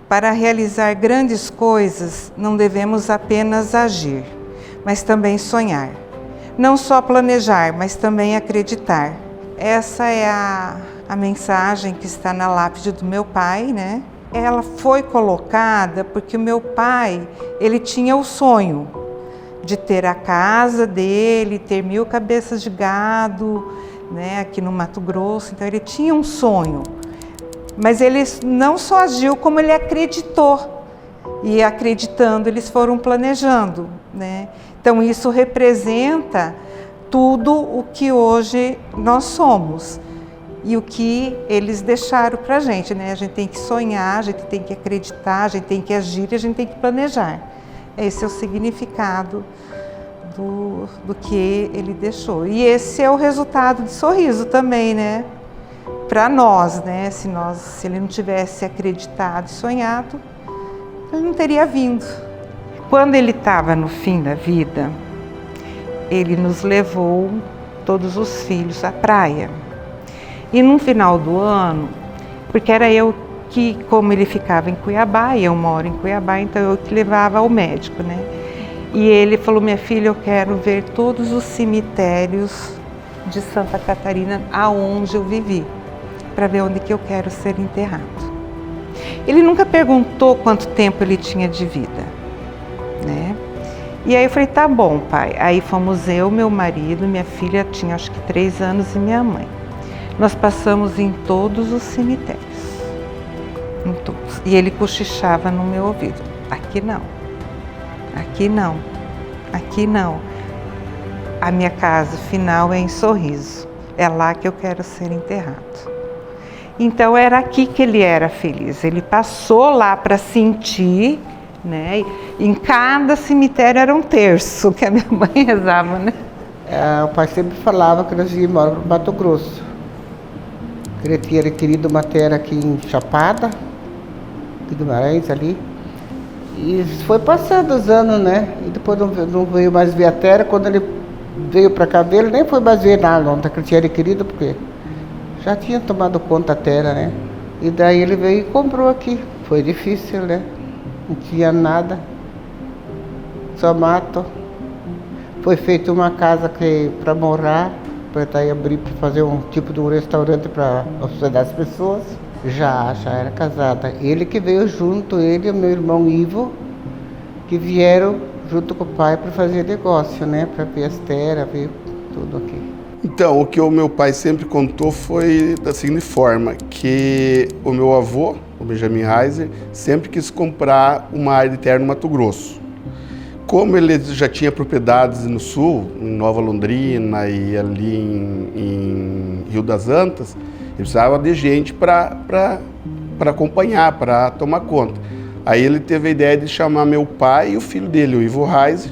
Para realizar grandes coisas, não devemos apenas agir, mas também sonhar. Não só planejar, mas também acreditar. Essa é a mensagem que está na lápide do meu pai, né? Ela foi colocada porque o meu pai, ele tinha o sonho de ter a casa dele, ter 1000 cabeças de gado, né, aqui no Mato Grosso. Então ele tinha um sonho. Mas ele não só agiu, como ele acreditou. E acreditando, eles foram planejando, né? Então isso representa tudo o que hoje nós somos e o que eles deixaram para a gente, né? A gente tem que sonhar, a gente tem que acreditar, a gente tem que agir e a gente tem que planejar. Esse é o significado do que ele deixou. E esse é o resultado de Sorriso também, né? Para nós, né? Se ele não tivesse acreditado e sonhado, ele não teria vindo. Quando ele estava no fim da vida, ele nos levou, todos os filhos, à praia. E no final do ano, porque era eu que, como ele ficava em Cuiabá, e eu moro em Cuiabá, então eu que levava ao médico, né? E ele falou: minha filha, eu quero ver todos os cemitérios de Santa Catarina aonde eu vivi, para ver onde que eu quero ser enterrado. Ele nunca perguntou quanto tempo ele tinha de vida, né? E aí eu falei: tá bom, pai. Aí fomos eu, meu marido, minha filha tinha acho que 3 anos e minha mãe. Nós passamos em todos os cemitérios, em todos. E ele cochichava no meu ouvido: aqui não, aqui não, aqui não. A minha casa final é em Sorriso, é lá que eu quero ser enterrado. Então era aqui que ele era feliz. Ele passou lá para sentir, né? Em cada cemitério era um terço que a minha mãe rezava, né? O pai sempre falava que nós íamos embora para o Mato Grosso. Ele tinha adquirido uma terra aqui em Chapada, de Guimarães ali. E foi passando os anos, né? E depois não veio mais ver a terra. Quando ele veio para cá ver, ele nem foi mais ver nada, não, que ele tinha adquirido, porque já tinha tomado conta da terra, né? E daí ele veio e comprou aqui. Foi difícil, né? Não tinha nada, só mato. Foi feita uma casa para morar, para daí abrir, para fazer um tipo de um restaurante para hospedar as pessoas. Já era casada. Ele que veio junto, ele e o meu irmão Ivo, que vieram junto com o pai para fazer negócio, né? Para ver as terras, ver tudo aqui. Então, o que o meu pai sempre contou foi da seguinte forma, que o meu avô, o Benjamin Reiser, sempre quis comprar uma área de terra no Mato Grosso. Como ele já tinha propriedades no sul, em Nova Londrina e ali em Rio das Antas, ele precisava de gente para acompanhar, para tomar conta. Aí ele teve a ideia de chamar meu pai e o filho dele, o Ivo Reiser,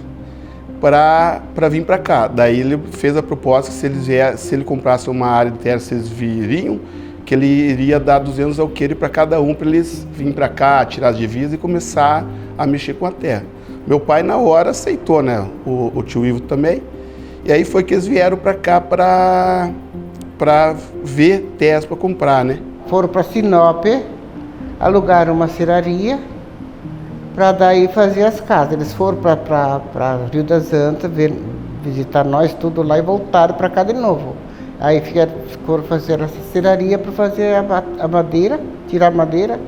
para vir para cá. Daí ele fez a proposta que se ele comprasse uma área de terra, vocês viriam, que ele iria dar 200 alqueires para cada um, para eles virem para cá, tirar as divisas e começar a mexer com a terra. Meu pai na hora aceitou, né? O tio Ivo também. E aí foi que eles vieram para cá para ver terras para comprar, né? Foram para Sinop, alugaram uma serraria para daí fazer as casas. Eles foram para Rio das Antas, visitar nós tudo lá e voltaram para cá de novo. Aí foram fazer essa serraria para fazer a madeira, tirar a madeira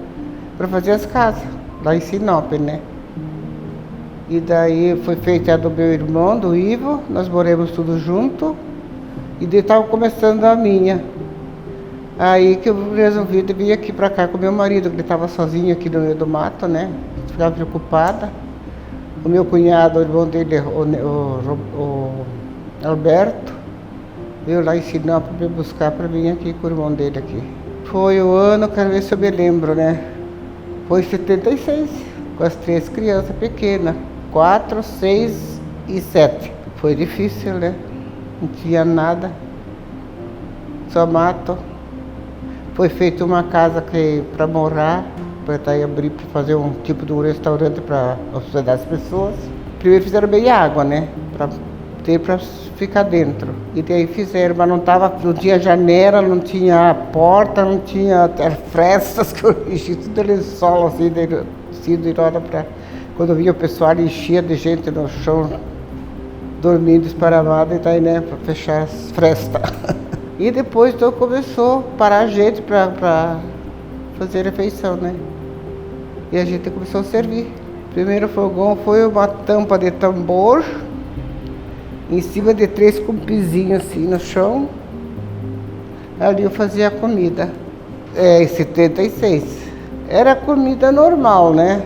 para fazer as casas, lá em Sinop, né? E daí foi feita a do meu irmão, do Ivo, nós moramos tudo junto. E daí estava começando a minha. Aí que eu resolvi vir aqui para cá com meu marido, que ele estava sozinho aqui no meio do mato, né? Ficava preocupada. O meu cunhado, o irmão dele, o Alberto, veio lá em Sinop para me buscar para vir aqui com o irmão dele aqui. Foi o ano, quero ver se eu me lembro, né? Foi em 76, com as 3 crianças pequenas, 4, 6 e 7. Foi difícil, né? Não tinha nada, só mato. Foi feita uma casa para morar, para daí abrir, para fazer um tipo de um restaurante para hospedar as pessoas. Primeiro fizeram bem água, né? Para ter para ficar dentro. E daí fizeram, mas não tinha janela, não tinha porta, não tinha frestas, que eu enchi tudo lençol assim, de hora para quando eu via o pessoal enchia de gente no chão, dormindo esparamado, e daí, né, para fechar as frestas. E depois então começou a parar a gente para fazer refeição, né? E a gente começou a servir. O primeiro fogão foi uma tampa de tambor, em cima de 3 cumpizinhos assim no chão. Ali eu fazia a comida. Em 76. Era comida normal, né?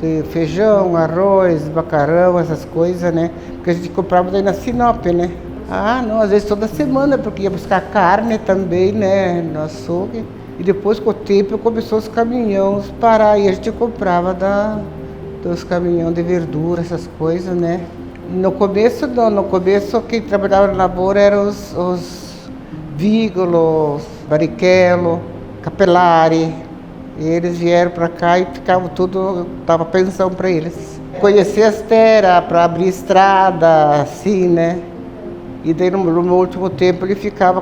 De feijão, arroz, macarrão, essas coisas, né? Porque a gente comprava daí na Sinop, né? Ah, não, às vezes toda semana, porque ia buscar carne também, né? No açougue. E depois, com o tempo, começou os caminhões parar e a gente comprava dos caminhões de verdura, essas coisas, né? No começo, não. No começo, quem trabalhava na lavoura eram os Vígolos, Barrichello, Capelari. E eles vieram para cá e ficavam tudo, dava pensão para eles. Conhecer as terras, para abrir estrada, assim, né? E daí no último tempo ele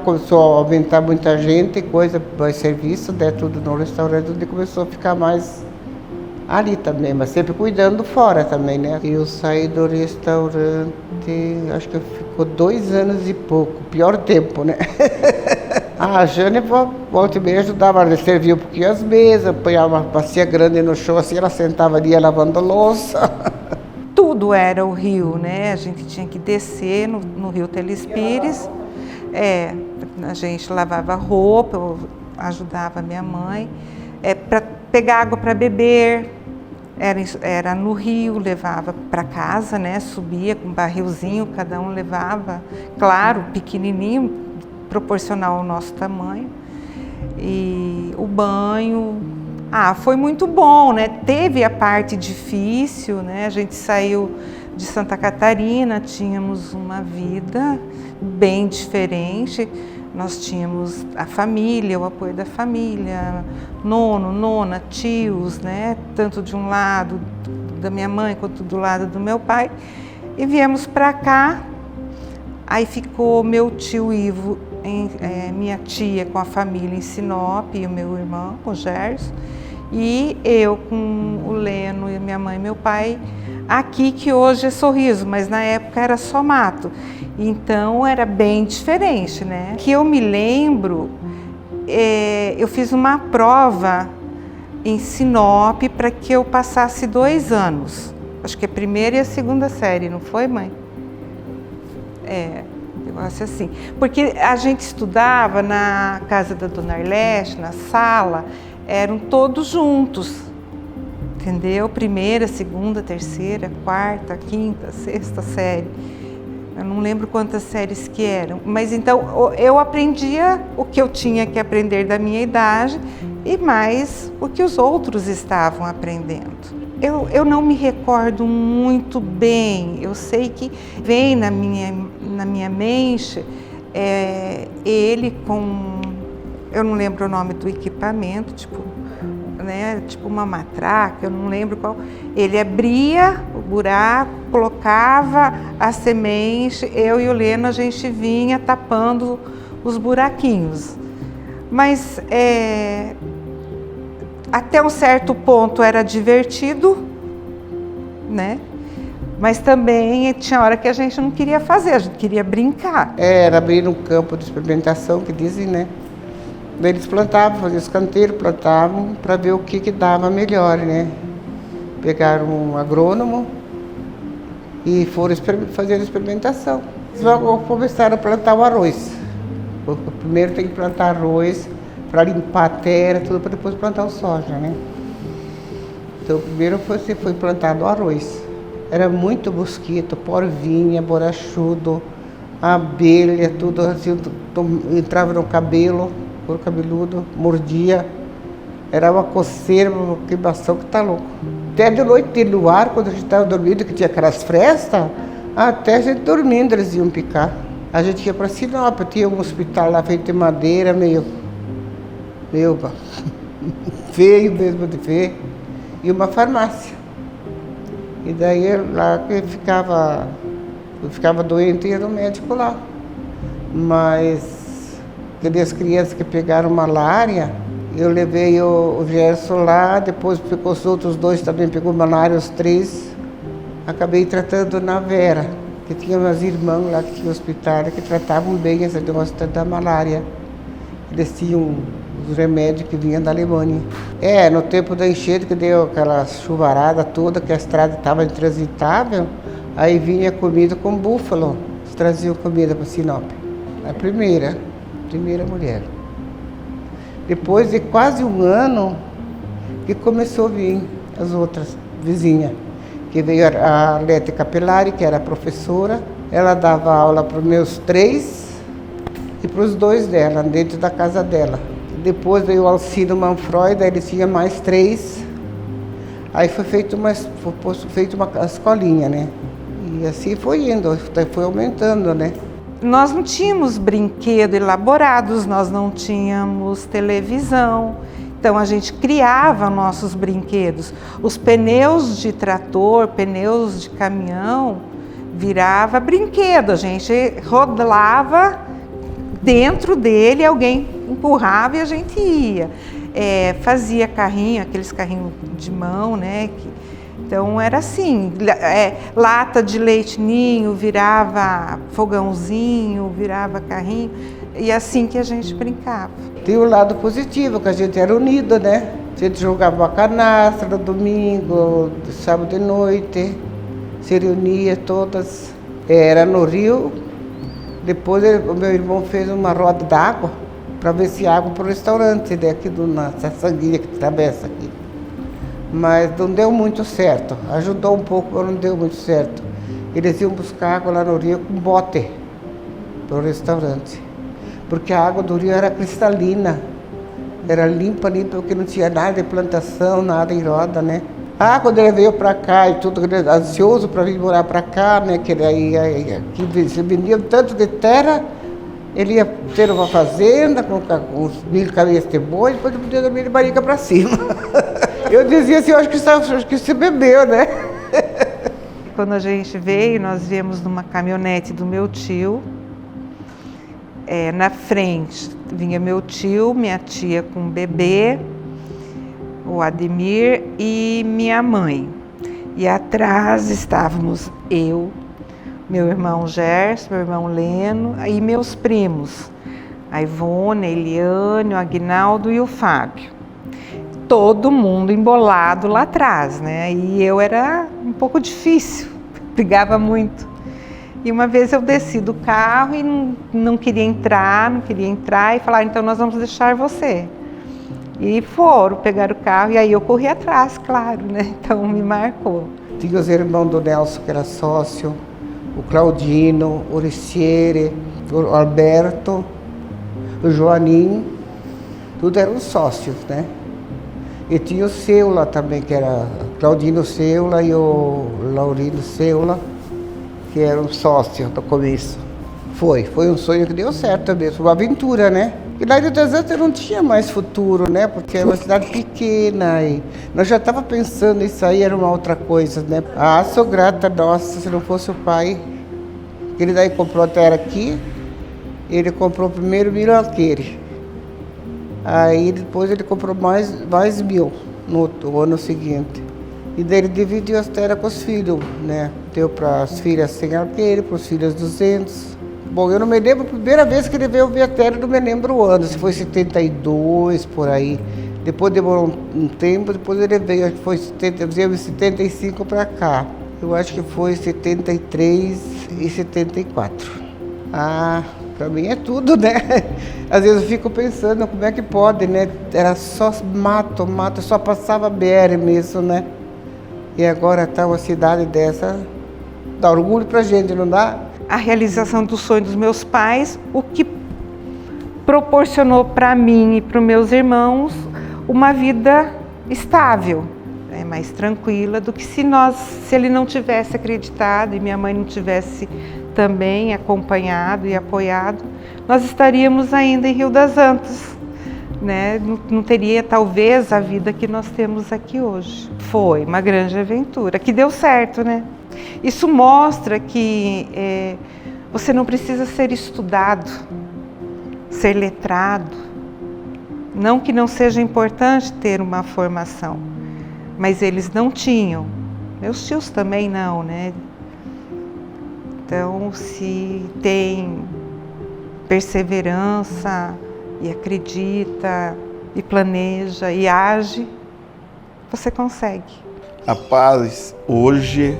começou a aumentar muita gente, coisa, mais serviço, né? Tudo no restaurante, onde começou a ficar mais ali também, mas sempre cuidando fora também, né? Eu saí do restaurante, acho que ficou 2 anos e pouco, pior tempo, né? A Jane, volta e meia, ajudava, ela servia um pouquinho as mesas, punhava uma bacia grande no chão, assim, ela sentava ali lavando louça. Tudo era o rio, né? A gente tinha que descer no rio Telespires. A gente lavava roupa, eu ajudava minha mãe. Para pegar água para beber, era no rio, levava para casa, né? Subia com um barrilzinho, cada um levava, claro, pequenininho, proporcional ao nosso tamanho. E o banho, foi muito bom, né? Teve a parte difícil, né? A gente saiu de Santa Catarina, tínhamos uma vida bem diferente. Nós tínhamos a família, o apoio da família, nono, nona, tios, né? Tanto de um lado da minha mãe quanto do lado do meu pai. E viemos para cá, aí ficou meu tio Ivo, minha tia com a família em Sinop, e o meu irmão, o Gerson, e eu com o Leno e minha mãe e meu pai aqui, que hoje é Sorriso, mas na época era só mato. Então era bem diferente, né? Que eu me lembro, eu fiz uma prova em Sinop para que eu passasse 2 anos. Acho que a primeira e a segunda série, não foi, mãe? Negócio assim. Porque a gente estudava na casa da Dona Arlete, na sala, eram todos juntos, entendeu? Primeira, segunda, terceira, quarta, quinta, sexta série. Eu não lembro quantas séries que eram, mas então eu aprendia o que eu tinha que aprender da minha idade e mais o que os outros estavam aprendendo. Eu não me recordo muito bem, eu sei que vem na minha mente ele com, eu não lembro o nome do equipamento, tipo uma matraca, eu não lembro qual. Ele abria o buraco, colocava a semente, eu e o Leno, a gente vinha tapando os buraquinhos. Mas até um certo ponto era divertido, né? Mas também tinha hora que a gente não queria fazer, a gente queria brincar. Era abrir um campo de experimentação, que dizem, né? Eles plantavam, faziam os canteiros, plantavam para ver o que dava melhor, né? Pegaram um agrônomo e foram fazer a experimentação. Eles logo começaram a plantar o arroz. Primeiro tem que plantar arroz para limpar a terra, tudo, para depois plantar o soja, né? Então primeiro foi plantado o arroz. Era muito mosquito, porvinha, borrachudo, abelha, tudo assim, entrava no cabelo, couro cabeludo, mordia. Era uma coceira, uma queimação que tá louco. Até de noite no ar, quando a gente estava dormindo, que tinha aquelas frestas, até a gente dormindo eles iam picar. A gente ia para Sinop, tinha um hospital lá feito de madeira, meio feio mesmo de ver, e uma farmácia. E daí lá que ficava Eu ficava doente e ia no médico lá. Mas aquelas crianças que pegaram malária, eu levei o Gerson lá, depois ficou os outros dois também, pegou malária, os 3. Acabei tratando na Vera, que tinha umas irmãs lá que tinham hospital que tratavam bem essa negócio da malária. Eles tinham os remédios que vinham da Alemanha. No tempo da enchente, que deu aquela chuvarada toda, que a estrada estava intransitável, aí vinha comida com búfalo. Eles traziam comida para Sinop. A primeira mulher. Depois de quase um ano, que começou a vir as outras vizinhas. Que veio a Lete Capelari, que era professora. Ela dava aula para os meus 3 e para os 2 dela, dentro da casa dela. Depois veio o Alcino Manfroy, ele tinha mais 3. Aí foi feita uma escolinha, né? E assim foi indo, foi aumentando, né? Nós não tínhamos brinquedos elaborados, nós não tínhamos televisão. Então a gente criava nossos brinquedos. Os pneus de trator, pneus de caminhão, virava brinquedo. A gente rodava dentro dele, alguém empurrava e a gente ia. Fazia carrinho, aqueles carrinhos de mão, né? Então era assim, lata de leite ninho, virava fogãozinho, virava carrinho, e assim que a gente brincava. Tem o lado positivo, que a gente era unido, né? A gente jogava uma canastra no domingo, sábado de noite, se reunia todas. Era no rio, depois o meu irmão fez uma roda d'água para ver se água para o restaurante, né? Aqui nessa sanguinha que atravessa aqui. Mas não deu muito certo, ajudou um pouco, mas não deu muito certo. Eles iam buscar água lá no rio com bote para o restaurante. Porque a água do rio era cristalina, era limpa, porque não tinha nada de plantação, nada em roda, né? Quando ele veio para cá e tudo, ansioso para vir morar para cá, né? Que aqui se vendia tanto de terra, ele ia ter uma fazenda com os milho, cabeça de boi, depois ele podia dormir de barriga para cima. Eu dizia assim, eu acho que você bebeu, né? Quando a gente veio, nós viemos numa caminhonete do meu tio. Na frente vinha meu tio, minha tia com o bebê, o Ademir e minha mãe. E atrás estávamos eu, meu irmão Gerson, meu irmão Leno e meus primos, a Ivone, a Eliane, o Aguinaldo e o Fábio. Todo mundo embolado lá atrás, né? E eu era um pouco difícil, brigava muito. E uma vez eu desci do carro e não queria entrar, e falaram, então nós vamos deixar você. E pegaram o carro, e aí eu corri atrás, claro, né? Então me marcou. Tinha os irmãos do Nelson, que era sócio, o Claudino, o Riciere, o Alberto, o Joaninho, tudo eram sócios, né? E tinha o Seula também, que era Claudino Seula e o Laurino Seula, que eram sócios no começo. Foi um sonho que deu certo mesmo, foi uma aventura, né? E lá em Rio das Antas não tinha mais futuro, né? Porque era uma cidade pequena e nós já estávamos pensando isso aí, era uma outra coisa, né? Sou grata, nossa, se não fosse o pai. Ele daí comprou a terra aqui, ele comprou primeiro 1.000 alqueires. Aí depois ele comprou mais 1.000 no ano seguinte. E daí ele dividiu as terras com os filhos, né? Deu para as filhas 100 alqueires, para os filhos 200. Bom, eu não me lembro, a primeira vez que ele veio ver a terra, não me lembro o ano, se foi 72, por aí. Depois demorou um tempo, depois ele veio, acho que foi 75 para cá. Eu acho que foi 73 e 74. Para mim é tudo, né? Às vezes eu fico pensando, como é que pode, né? Era só mato, só passava BR mesmo, né? E agora tá uma cidade dessa, dá orgulho pra gente, não dá? A realização do sonho dos meus pais, o que proporcionou para mim e para os meus irmãos uma vida estável, mais tranquila do que se ele não tivesse acreditado e minha mãe não tivesse também acompanhado e apoiado, nós estaríamos ainda em Rio das Antas, né? Não teria talvez a vida que nós temos aqui hoje. Foi uma grande aventura, que deu certo, né? Isso mostra que você não precisa ser estudado, ser letrado. Não que não seja importante ter uma formação, mas eles não tinham. Meus tios também não, né? Então, se tem perseverança e acredita e planeja e age, você consegue. Rapaz, hoje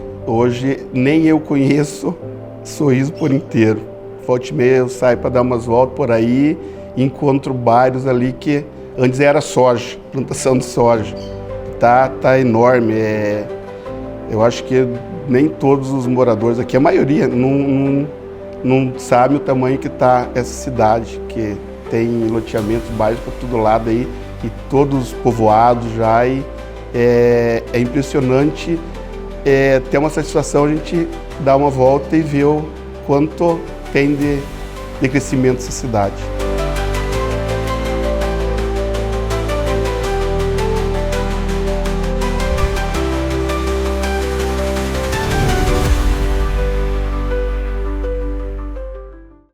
nem eu conheço Sorriso por inteiro. Volta e meia eu saio para dar umas voltas por aí e encontro bairros ali que antes era soja, plantação de soja. Tá enorme. Eu acho que nem todos os moradores aqui, a maioria, não sabe o tamanho que está essa cidade, que tem loteamentos, bairros para todo lado aí, e todos povoados já, e é impressionante, ter uma satisfação a gente dar uma volta e ver o quanto tem de crescimento essa cidade.